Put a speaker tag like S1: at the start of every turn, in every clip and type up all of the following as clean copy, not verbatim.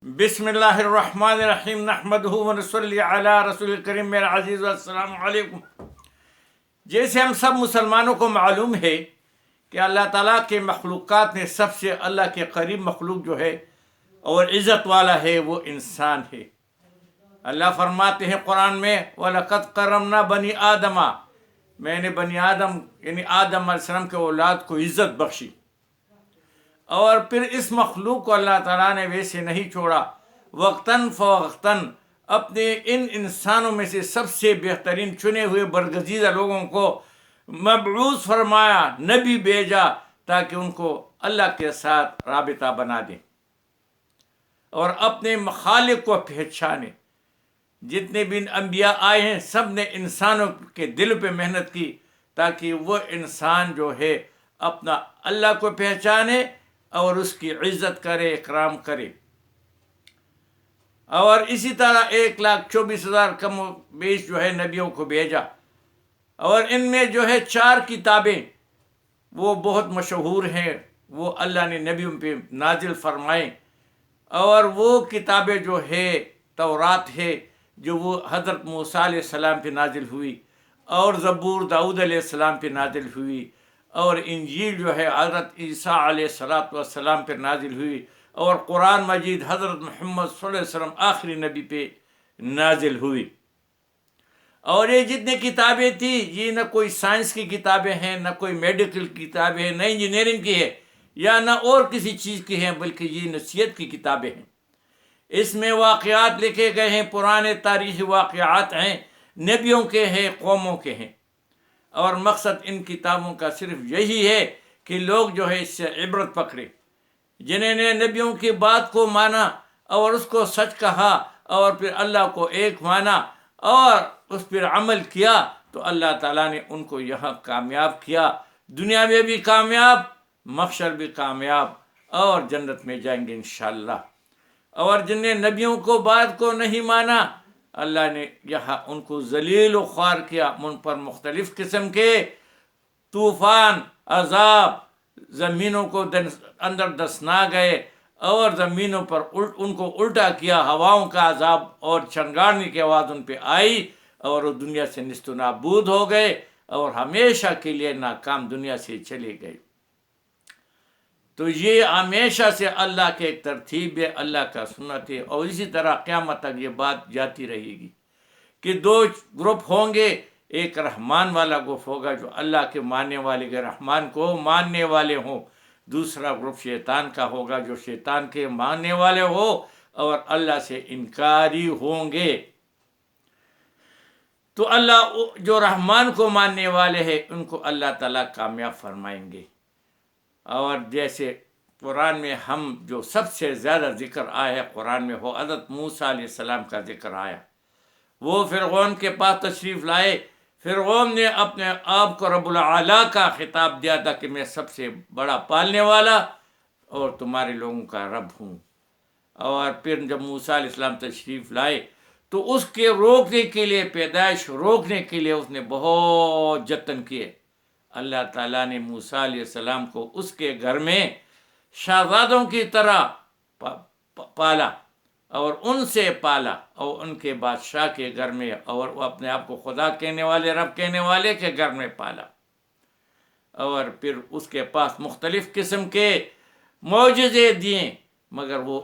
S1: بسم اللہ الرحمن الرحیم نحمدہ ونصلی علی رسول الکریم میرا عزیز السلام علیکم۔ جیسے ہم سب مسلمانوں کو معلوم ہے کہ اللہ تعالیٰ کے مخلوقات میں سب سے اللہ کے قریب مخلوق جو ہے اور عزت والا ہے وہ انسان ہے۔ اللہ فرماتے ہیں قرآن میں وَلَقَدْ كَرَّمْنَا بَنِي آدَمَ، میں نے بنی آدم یعنی آدم علیہ السلام کے اولاد کو عزت بخشی۔ اور پھر اس مخلوق کو اللہ تعالیٰ نے ویسے نہیں چھوڑا، وقتاً فوقتاً اپنے ان انسانوں میں سے سب سے بہترین چنے ہوئے برگزیدہ لوگوں کو مبعوث فرمایا، نبی بھیجا تاکہ ان کو اللہ کے ساتھ رابطہ بنا دیں اور اپنے خالق کو پہچانے۔ جتنے بھی انبیاء آئے ہیں سب نے انسانوں کے دل پہ محنت کی تاکہ وہ انسان جو ہے اپنا اللہ کو پہچانے اور اس کی عزت کرے، اکرام کرے۔ اور اسی طرح 1,24,000 کم و بیش جو ہے نبیوں کو بھیجا، اور ان میں جو ہے 4 کتابیں وہ بہت مشہور ہیں، وہ اللہ نے نبیوں پہ نازل فرمائیں، اور وہ کتابیں جو ہے تورات ہے جو وہ حضرت موسیٰ علیہ السلام پہ نازل ہوئی، اور زبور داؤد علیہ السلام پہ نازل ہوئی، اور انجیل جو ہے حضرت عیسیٰ علیہ السلام پہ نازل ہوئی، اور قرآن مجید حضرت محمد صلی اللہ علیہ وسلم آخری نبی پہ نازل ہوئی۔ اور یہ جتنے کتابیں تھیں یہ نہ کوئی سائنس کی کتابیں ہیں، نہ کوئی میڈیکل کتابیں ہیں، نہ انجینئرنگ کی ہے یا نہ اور کسی چیز کی ہیں، بلکہ یہ نصیحت کی کتابیں ہیں۔ اس میں واقعات لکھے گئے ہیں، پرانے تاریخی واقعات ہیں، نبیوں کے ہیں، قوموں کے ہیں، اور مقصد ان کتابوں کا صرف یہی ہے کہ لوگ جو ہے اس سے عبرت پکڑے۔ جنہوں نے نبیوں کی بات کو مانا اور اس کو سچ کہا اور پھر اللہ کو ایک مانا اور اس پر عمل کیا تو اللہ تعالیٰ نے ان کو یہاں کامیاب کیا، دنیا میں بھی کامیاب، محشر بھی کامیاب، اور جنت میں جائیں گے انشاءاللہ۔ اور جن نے نبیوں کو بات کو نہیں مانا اللہ نے یہاں ان کو ذلیل و خوار کیا، ان پر مختلف قسم کے طوفان، عذاب، زمینوں کو اندر دسنا گئے، اور زمینوں پر ان کو الٹا کیا، ہواؤں کا عذاب اور چنگاڑنے کی آواز ان پہ آئی، اور وہ دنیا سے نیست و نابود ہو گئے اور ہمیشہ کے لیے ناکام دنیا سے چلے گئے۔ تو یہ ہمیشہ سے اللہ کے ایک ترتیب ہے، اللہ کا سنت ہے، اور اسی طرح قیامت تک یہ بات جاتی رہے گی کہ 2 گروپ ہوں گے۔ ایک رحمان والا گروپ ہوگا جو اللہ کے ماننے والے کے رحمان کو ماننے والے ہوں، دوسرا گروپ شیطان کا ہوگا جو شیطان کے ماننے والے ہو اور اللہ سے انکاری ہوں گے۔ تو اللہ جو رحمان کو ماننے والے ہیں ان کو اللہ تعالیٰ کامیاب فرمائیں گے۔ اور جیسے قرآن میں ہم جو سب سے زیادہ ذکر آیا ہے قرآن میں وہ حضرت موسیٰ علیہ السلام کا ذکر آیا۔ وہ فرعون کے پاس تشریف لائے، فرعون نے اپنے آپ کو رب العلیٰ کا خطاب دیا تھا کہ میں سب سے بڑا پالنے والا اور تمہارے لوگوں کا رب ہوں۔ اور پھر جب موسیٰ علیہ السلام تشریف لائے تو اس کے روکنے کے لیے، پیدائش روکنے کے لیے اس نے بہت جتن کیے۔ اللہ تعالیٰ نے موسیٰ علیہ السلام کو اس کے گھر میں شہزادوں کی طرح پالا اور ان سے پالا، اور ان کے بادشاہ کے گھر میں، اور وہ اپنے آپ کو خدا کہنے والے، رب کہنے والے کے گھر میں پالا۔ اور پھر اس کے پاس مختلف قسم کے معجزے دیے، مگر وہ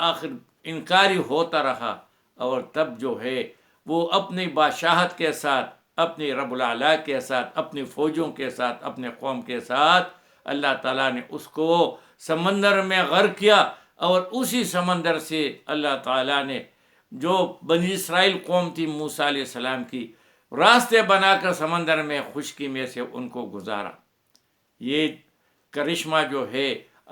S1: آخر انکاری ہوتا رہا، اور تب جو ہے وہ اپنی بادشاہت کے ساتھ، اپنی رب العلیٰ کے ساتھ، اپنی فوجوں کے ساتھ، اپنے قوم کے ساتھ اللہ تعالیٰ نے اس کو سمندر میں غرق کیا، اور اسی سمندر سے اللہ تعالیٰ نے جو بنی اسرائیل قوم تھی موسیٰ علیہ السلام کی، راستے بنا کر سمندر میں خشکی میں سے ان کو گزارا۔ یہ کرشمہ جو ہے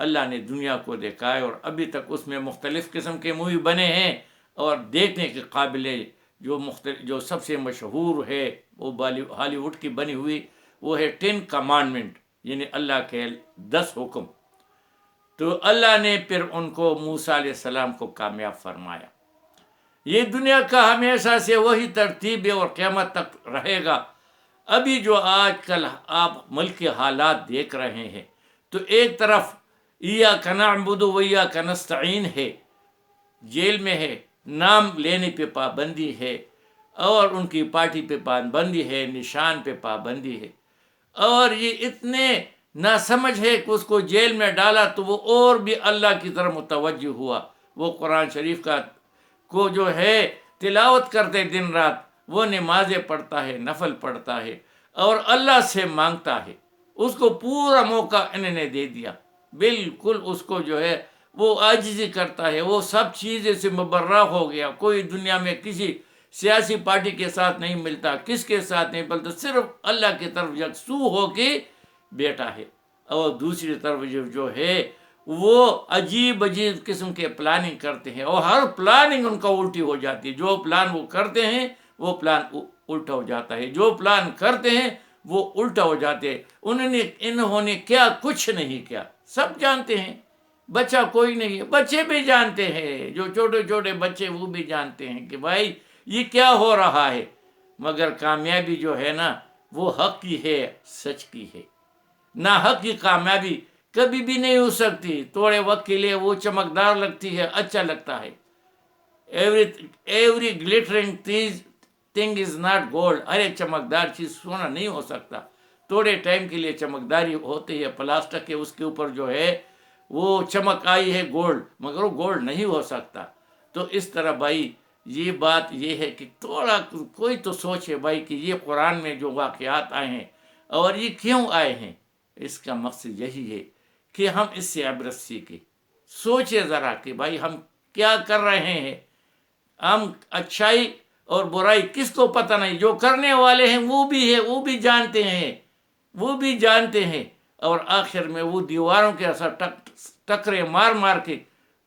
S1: اللہ نے دنیا کو دکھائے، اور ابھی تک اس میں مختلف قسم کے مووی بنے ہیں اور دیکھنے کے قابل ہے۔ جو سب سے مشہور ہے وہ ہالی ووڈ کی بنی ہوئی وہ ہے 10 کمانڈمنٹ، یعنی اللہ کے 10 حکم۔ تو اللہ نے پھر ان کو موسیٰ علیہ السلام کو کامیاب فرمایا۔ یہ دنیا کا ہمیشہ سے وہی ترتیب ہے اور قیامت تک رہے گا۔ ابھی جو آج کل آپ ملک کے حالات دیکھ رہے ہیں تو ایک طرف ایاک نعبد و ایاک نستعین ہے، جیل میں ہے، نام لینے پہ پابندی ہے، اور ان کی پارٹی پہ پابندی ہے، نشان پہ پابندی ہے، اور یہ اتنے ناسمجھ ہے کہ اس کو جیل میں ڈالا تو وہ اور بھی اللہ کی طرف متوجہ ہوا. وہ قرآن شریف کا کو جو ہے تلاوت کرتے دن رات، وہ نمازیں پڑھتا ہے، نفل پڑھتا ہے اور اللہ سے مانگتا ہے. اس کو پورا موقع انہوں نے دے دیا، بالکل اس کو جو ہے وہ عاجزی کرتا ہے، وہ سب چیزیں سے مبرہ ہو گیا. کوئی دنیا میں کسی سیاسی پارٹی کے ساتھ نہیں ملتا، کس کے ساتھ نہیں ملتا، صرف اللہ کی طرف یکسو ہو کے بیٹا ہے. اور دوسری طرف جو ہے وہ عجیب قسم کے پلاننگ کرتے ہیں، اور ہر پلاننگ ان کا الٹی ہو جاتی ہے. جو پلان وہ کرتے ہیں وہ پلان الٹا ہو جاتا ہے، جو پلان کرتے ہیں وہ الٹا ہو جاتے ہیں. انہوں نے کیا؟ کچھ نہیں کیا. سب جانتے ہیں، بچہ کوئی نہیں ہے، بچے بھی جانتے ہیں، جو چھوٹے چھوٹے بچے وہ بھی جانتے ہیں کہ بھائی یہ کیا ہو رہا ہے. مگر کامیابی جو ہے نا وہ حق کی ہے، سچ کی ہے. نہ حق کی کامیابی کبھی بھی نہیں ہو سکتی. تھوڑے وقت کے لیے وہ چمکدار لگتی ہے، اچھا لگتا ہے. Every glittering thing is not gold. ارے چمکدار چیز سونا نہیں ہو سکتا. تھوڑے ٹائم کے لیے چمکداری ہوتی ہے، پلاسٹک کے اس کے اوپر جو ہے وہ چمک آئی ہے گولڈ، مگر وہ گولڈ نہیں ہو سکتا. تو اس طرح بھائی یہ بات یہ ہے کہ تھوڑا کوئی تو سوچے بھائی کہ یہ قرآن میں جو واقعات آئے ہیں اور یہ کیوں آئے ہیں. اس کا مقصد یہی ہے کہ ہم اس سے عبرت سیکھیں. سوچے ذرا کہ بھائی ہم کیا کر رہے ہیں. ہم اچھائی اور برائی کس کو پتہ نہیں، جو کرنے والے ہیں وہ بھی ہے، وہ بھی جانتے ہیں، وہ بھی جانتے ہیں، اور آخر میں وہ دیواروں کے اثر ٹکرے مار مار کے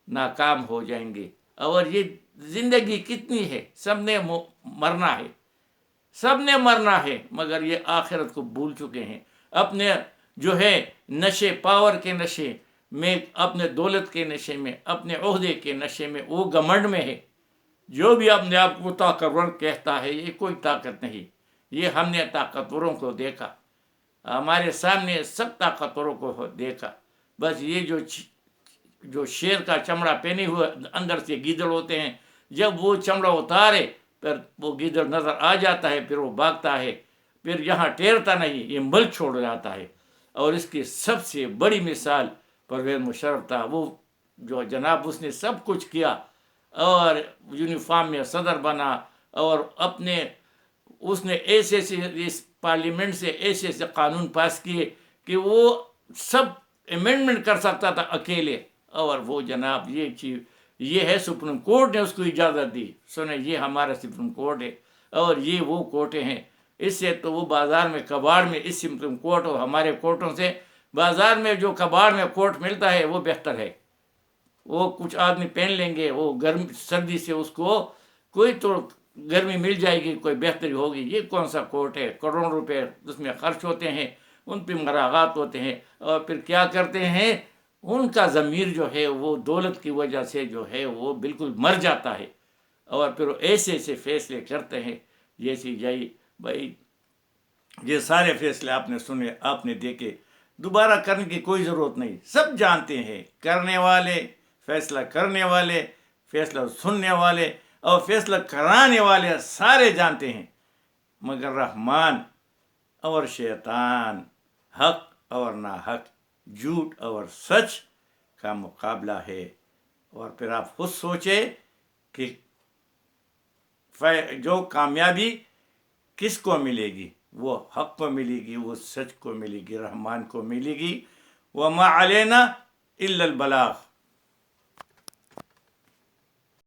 S1: ناکام ہو جائیں گے. اور یہ زندگی کتنی ہے، سب نے مرنا ہے، سب نے مرنا ہے، مگر یہ آخرت کو بھول چکے ہیں. اپنے جو ہے نشے، پاور کے نشے میں، اپنے دولت کے نشے میں، اپنے عہدے کے نشے میں، وہ گھمنڈ میں ہے. جو بھی اپنے آپ کو طاقتور کہتا ہے یہ کوئی طاقت نہیں. یہ ہم نے طاقتوروں کو دیکھا، ہمارے سامنے سب طاقتوروں کو دیکھا. بس یہ جو شیر کا چمڑا پہنے ہوئے اندر سے گیدڑ ہوتے ہیں، جب وہ چمڑا اتارے پھر وہ گیدڑ نظر آ جاتا ہے، پھر وہ بھاگتا ہے، پھر یہاں ٹھہرتا نہیں، یہ ملک چھوڑ جاتا ہے. اور اس کی سب سے بڑی مثال پرویز مشرف تھا. وہ جو جناب اس نے سب کچھ کیا اور یونیفارم میں صدر بنا، اور اپنے اس نے ایسے اس پارلیمنٹ سے ایسے قانون پاس کیے کہ وہ سب امینڈمنٹ کر سکتا تھا اکیلے. اور وہ جناب یہ چیز یہ ہے سپریم کورٹ نے اس کو اجازت دی. سنیں یہ ہمارا سپریم کورٹ ہے اور یہ وہ کورٹیں ہیں. اس سے تو وہ بازار میں کباڑ میں اس سپریم کورٹ اور ہمارے کورٹوں سے بازار میں جو کباڑ میں کورٹ ملتا ہے وہ بہتر ہے. وہ کچھ آدمی پہن لیں گے، وہ گرم سردی سے اس کو کوئی تو گرمی مل جائے گی، کوئی بہتری ہوگی. یہ کون سا کورٹ ہے؟ کروڑوں روپے اس میں خرچ ہوتے ہیں، ان پہ مراغات ہوتے ہیں، اور پھر کیا کرتے ہیں ان کا ضمیر جو ہے وہ دولت کی وجہ سے جو ہے وہ بالکل مر جاتا ہے. اور پھر وہ ایسے ایسے فیصلے کرتے ہیں جیسے یہی بھائی یہ سارے فیصلے آپ نے سنے، آپ نے دیکھے، دوبارہ کرنے کی کوئی ضرورت نہیں. سب جانتے ہیں، کرنے والے، فیصلہ کرنے والے، فیصلہ سننے والے اور فیصلہ کرانے والے سارے جانتے ہیں. مگر رحمان اور شیطان، حق اور ناحق، جھوٹ اور سچ کا مقابلہ ہے. اور پھر آپ خود سوچے کہ جو کامیابی کس کو ملے گی؟ وہ حق کو ملے گی، وہ سچ کو ملے گی، رحمان کو ملے گی. وَمَا عَلَيْنَا إِلَّا الْبَلَاغُ.